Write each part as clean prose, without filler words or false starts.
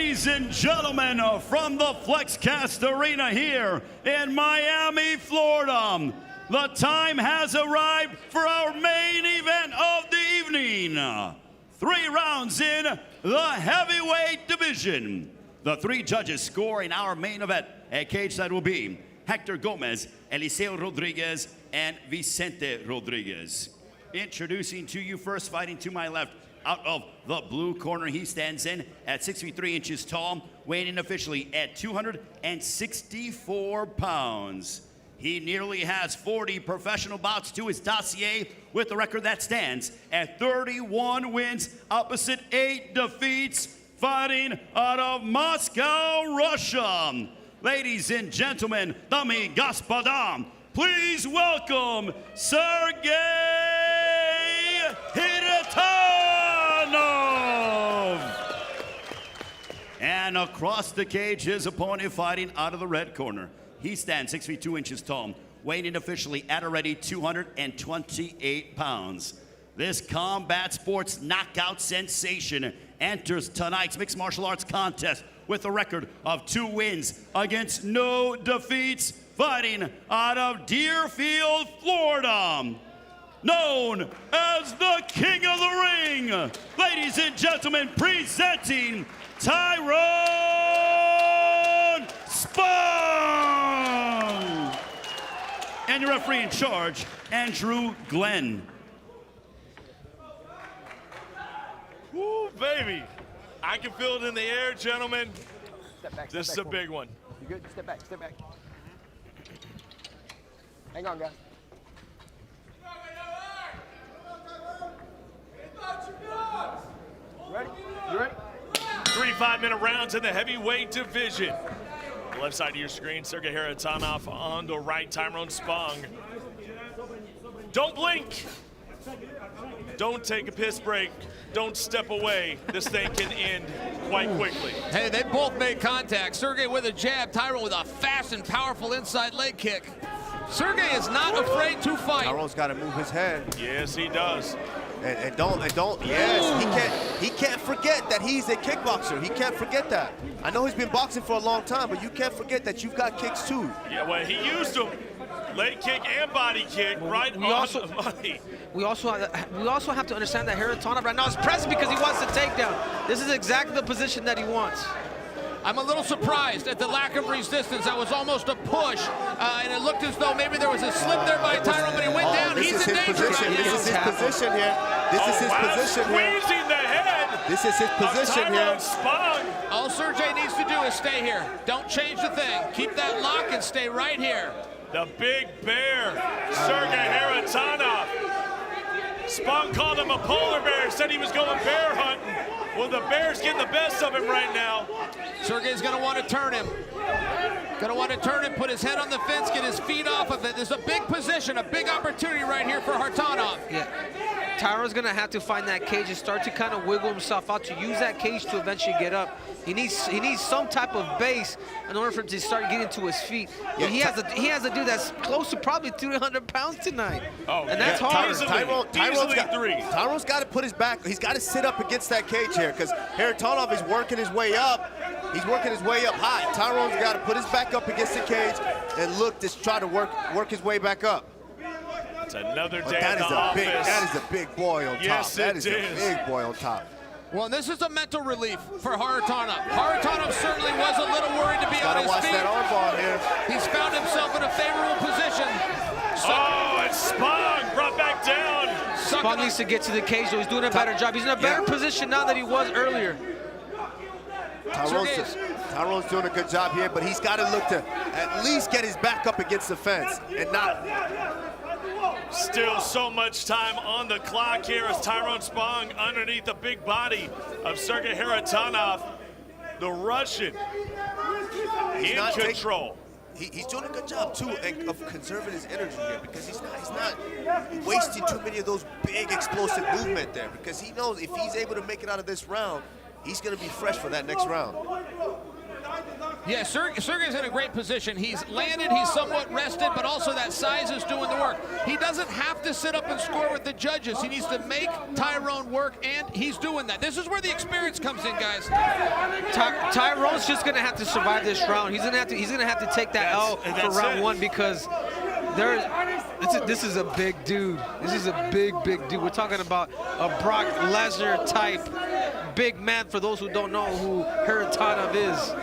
Ladies and gentlemen, from the FlexCast Arena here in Miami, Florida, the time has arrived for our main event of the evening. 3 rounds in the heavyweight division. The 3 judges score in our main event at cage side will be Hector Gomez, Eliseo Rodriguez, and Vicente Rodriguez. Introducing to you first, fighting to my left, out of the blue corner, he stands in at 6 feet 3 inches tall, weighing in officially at 264 pounds. He nearly has 40 professional bouts to his dossier with a record that stands at 31 wins, opposite 8 defeats, fighting out of Moscow, Russia. Ladies and gentlemen, dami gospoda, please welcome Sergei Kharitonov. And across the cage, his opponent fighting out of the red corner. He stands 6 feet 2 inches tall, weighing in officially at already 228 pounds. This combat sports knockout sensation enters tonight's mixed martial arts contest with a record of 2 wins against no defeats, fighting out of Deerfield, Florida. Known as the King of the Ring, ladies and gentlemen, presenting Tyrone Spong! And your referee in charge, Andrew Glenn. Woo, baby. I can feel it in the air, gentlemen. Step back, this is a big one. You good? Step back, step back. Hang on, guys. Ready? You ready? 3 5-minute rounds in the heavyweight division. On the left side of your screen, Sergei Kharitonov. On the right, Tyrone Spong. Don't blink. Don't take a piss break. Don't step away. This thing can end quite quickly. Hey, they both made contact. Sergei with a jab, Tyrone with a fast and powerful inside leg kick. Sergei is not afraid to fight. Tyrone's got to move his head. Yes, he does. And don't, yes, he can't forget that he's a kickboxer. He can't forget that. I know he's been boxing for a long time, but you can't forget that you've got kicks too. Yeah, well, he used them. Leg kick and body kick right on the money. We also have to understand that Kharitonov right now is pressing because he wants the takedown. This is exactly the position that he wants. I'm a little surprised at the lack of resistance. That was almost a push, and it looked as though maybe there was a slip there by Tyrone, but he went down. He's in danger. This is his position here. This is his position here. Squeezing the head. This is his position here. Spong. All Sergei needs to do is stay here. Don't change the thing. Keep that lock and stay right here. The big bear, Sergei Kharitonov. Spong called him a polar bear, said he was going bear hunting. Well, the bear's getting the best of him right now. Sergei's going to want to turn him. Going to want to turn him, put his head on the fence, get his feet off of it. There's a big position, a big opportunity right here for Kharitonov. Yeah. Tyrone's going to have to find that cage and start to kind of wiggle himself out to use that cage to eventually get up. He needs some type of base in order for him to start getting to his feet. Yeah, he has a dude that's close to probably 300 pounds tonight. Oh, and that's hard. Tyrone's got to put his back. He's got to sit up against that cage here because Kharitonov is working his way up. He's working his way up high. Tyrone's got to put his back up against the cage and look to try to work his way back up. It's another day at the office. That is a big boy on top. Yes, that is it a big boy on top. Well, this is a mental relief for Kharitonov. Kharitonov certainly was a little worried to be on his feet. Gotta watch that arm bar here. He's found himself in a favorable position. And Spong brought back down. Spong needs to get to the cage, so he's doing a better job. He's in a better position now than he was earlier. Tyrone's doing a good job here, but he's got to look to at least get his back up against the fence and not. Still so much time on the clock here as Tyrone Spong underneath the big body of Sergei Kharitonov, the Russian, in control. He's doing a good job too of conserving his energy here because he's not wasting too many of those big explosive movement there because he knows if he's able to make it out of this round, he's going to be fresh for that next round. Yeah, Sergei's in a great position. He's landed, he's somewhat rested, but also that size is doing the work. He doesn't have to sit up and score with the judges. He needs to make Tyrone work, and he's doing that. This is where the experience comes in, guys. Tyrone's just gonna have to survive this round. He's gonna have to take that L for round one, because this is a big dude. This is a big dude. We're talking about a Brock Lesnar type big man, for those who don't know who Kharitonov is.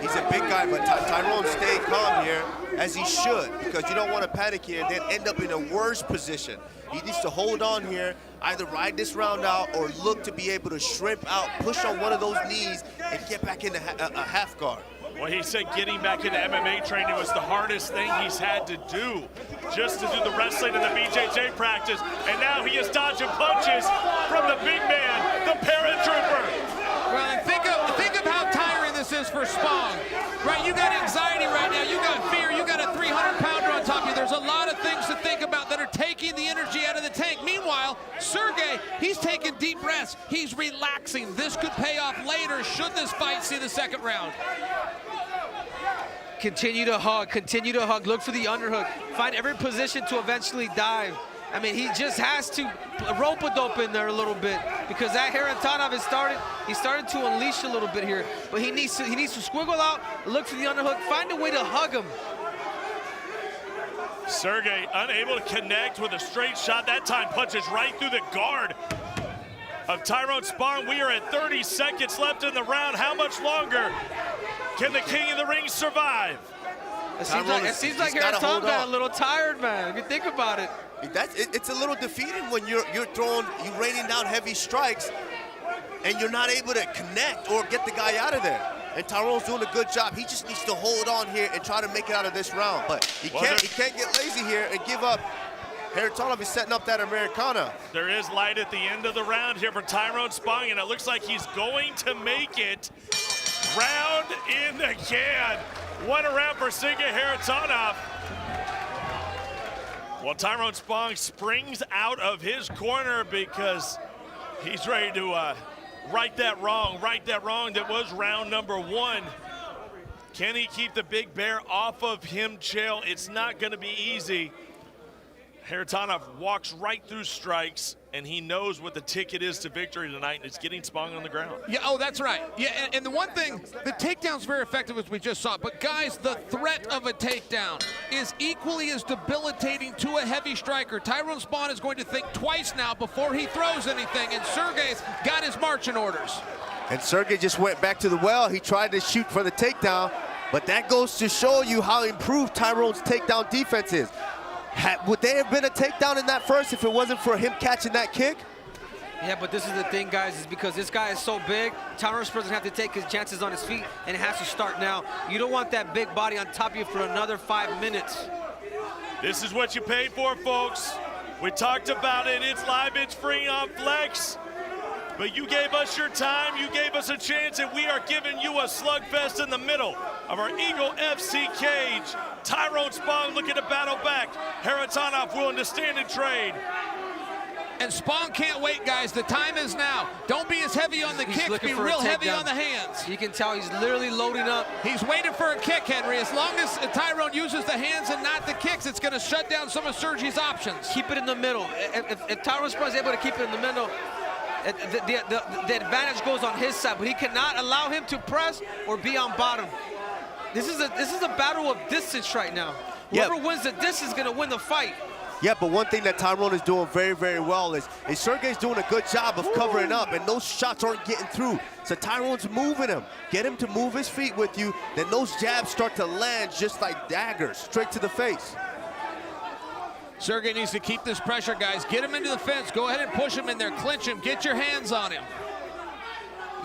He's a big guy, but Tyrone stayed calm here, as he should, because you don't want to panic here and then end up in a worse position. He needs to hold on here, either ride this round out or look to be able to shrimp out, push on one of those knees, and get back into a half guard. Well, he said getting back into MMA training was the hardest thing he's had to do, just to do the wrestling and the BJJ practice, and now he is dodging punches from the big man, the paratrooper. Well, and think of how tiring this is for Spong, right? You got anxiety right now, you got fear, you got a 300-pounder on top of you. There's a lot of things to think about that are taking the energy out of the tank. Meanwhile, Sergei, he's taking deep breaths. He's relaxing. This could pay off later should this fight see the second round. Continue to hug, look for the underhook, find every position to eventually dive. I mean, he just has to rope-a-dope in there a little bit, because that Kharitonov he started to unleash a little bit here, but he needs to squiggle out, look for the underhook, find a way to hug him. Sergei unable to connect with a straight shot. That time punches right through the guard of Tyrone Spong. We are at 30 seconds left in the round. How much longer can the King of the Ring survive? It seems like Kharitonov got a little tired, man, if you think about it. It's a little defeating when you're raining down heavy strikes and you're not able to connect or get the guy out of there. And Tyrone's doing a good job. He just needs to hold on here and try to make it out of this round. But he can't get lazy here and give up. Kharitonov is setting up that Americana. There is light at the end of the round here for Tyrone Spong, and it looks like he's going to make it. Round in the can. What a round for Sergei Kharitonov. Well, Tyrone Spong springs out of his corner because he's ready to right that wrong that was round number one. Can he keep the big bear off of him, Chael? It's not going to be easy. Kharitonov walks right through strikes, and he knows what the ticket is to victory tonight, and it's getting Spong on the ground. Yeah, oh, that's right. Yeah, and the one thing, the takedown's very effective, as we just saw. But, guys, the threat of a takedown is equally as debilitating to a heavy striker. Tyrone Spong is going to think twice now before he throws anything, and Sergei's got his marching orders. And Sergei just went back to the well. He tried to shoot for the takedown, but that goes to show you how improved Tyrone's takedown defense is. Would there have been a takedown in that first if it wasn't for him catching that kick? Yeah, but this is the thing, guys, is because this guy is so big, Tyrone doesn't have to take his chances on his feet, and it has to start now. You don't want that big body on top of you for another 5 minutes. This is what you paid for, folks. We talked about it. It's live, it's free on Flex. But you gave us your time, you gave us a chance, and we are giving you a slugfest in the middle of our Eagle FC cage. Tyrone Spong looking to battle back. Kharitonov willing to stand and trade. And Spong can't wait, guys. The time is now. Don't be as heavy on the kicks, be real heavy on the hands. You can tell he's literally loading up. He's waiting for a kick, Henry. As long as Tyrone uses the hands and not the kicks, it's going to shut down some of Sergei's options. Keep it in the middle. If Tyrone Spong is able to keep it in the middle, the advantage goes on his side, but he cannot allow him to press or be on bottom. This is a battle of distance right now. Whoever wins the distance is going to win the fight. Yeah, but one thing that Tyrone is doing very, very well is Sergei's doing a good job of covering up, and those shots aren't getting through. So Tyrone's moving him. Get him to move his feet with you, then those jabs start to land just like daggers, straight to the face. Sergei needs to keep this pressure, guys. Get him into the fence. Go ahead and push him in there. Clinch him. Get your hands on him.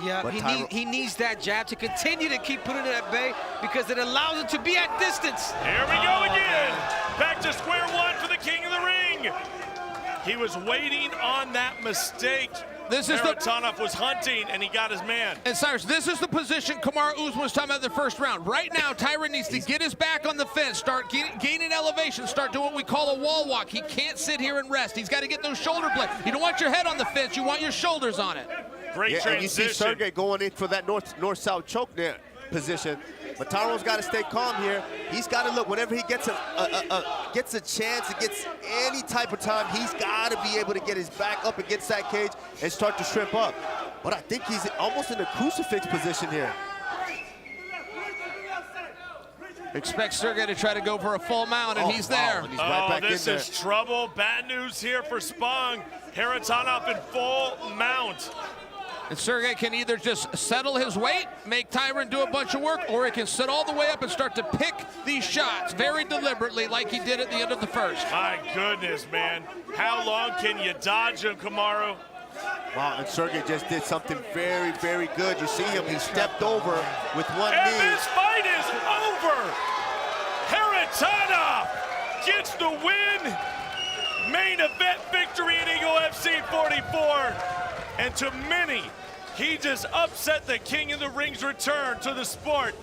Yeah, he needs that jab to continue to keep putting it at bay because it allows him to be at distance. Here we go again. Back to square one for the King of the Ring. He was waiting on that mistake. Kharitonov was hunting, and he got his man. And Cyrus, this is the position Kamaru Usman was talking about in the first round. Right now, Tyrone needs to get his back on the fence, start gaining elevation, start doing what we call a wall walk. He can't sit here and rest. He's got to get those shoulder blades. You don't want your head on the fence. You want your shoulders on it. Great transition. And you see Sergei going in for that north-south choke there. position. But Tyrone's got to stay calm here. He's got to look, whenever he gets a chance, he gets any type of time, he's got to be able to get his back up against that cage and start to shrimp up. But I think he's almost in a crucifix position here. Expect Sergei to try to go for a full mount, and he's there. And he's right back this in there. is trouble. Bad news here for Spong. Kharitonov in full mount. And Sergei can either just settle his weight, make Tyrone do a bunch of work, or he can sit all the way up and start to pick these shots very deliberately like he did at the end of the first. My goodness, man. How long can you dodge him, Kamaru? Wow, and Sergei just did something very, very good. You see him, he stepped over with one And knee. this fight is over. Kharitonov gets the win. Main event victory in Eagle FC 44. And to many, he just upset the King of the Ring's return to the sport.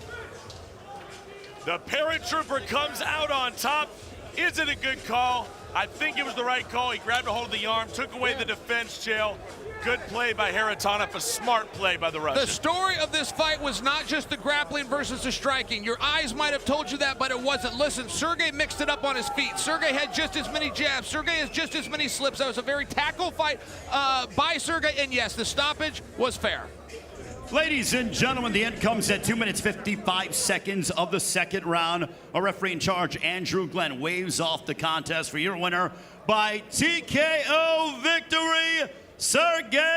The paratrooper comes out on top. Is it a good call? I think it was the right call. He grabbed a hold of the arm, took away the defense jail. Good play by Kharitonov, a smart play by the Russian. The story of this fight was not just the grappling versus the striking. Your eyes might have told you that, but it wasn't. Listen, Sergei mixed it up on his feet. Sergei had just as many jabs. Sergei has just as many slips. That was a very tackle fight by Sergei, and yes, the stoppage was fair. Ladies and gentlemen, the end comes at 2 minutes 55 seconds of the second round. A referee in charge, Andrew Glenn, waves off the contest for your winner by TKO victory, Sergei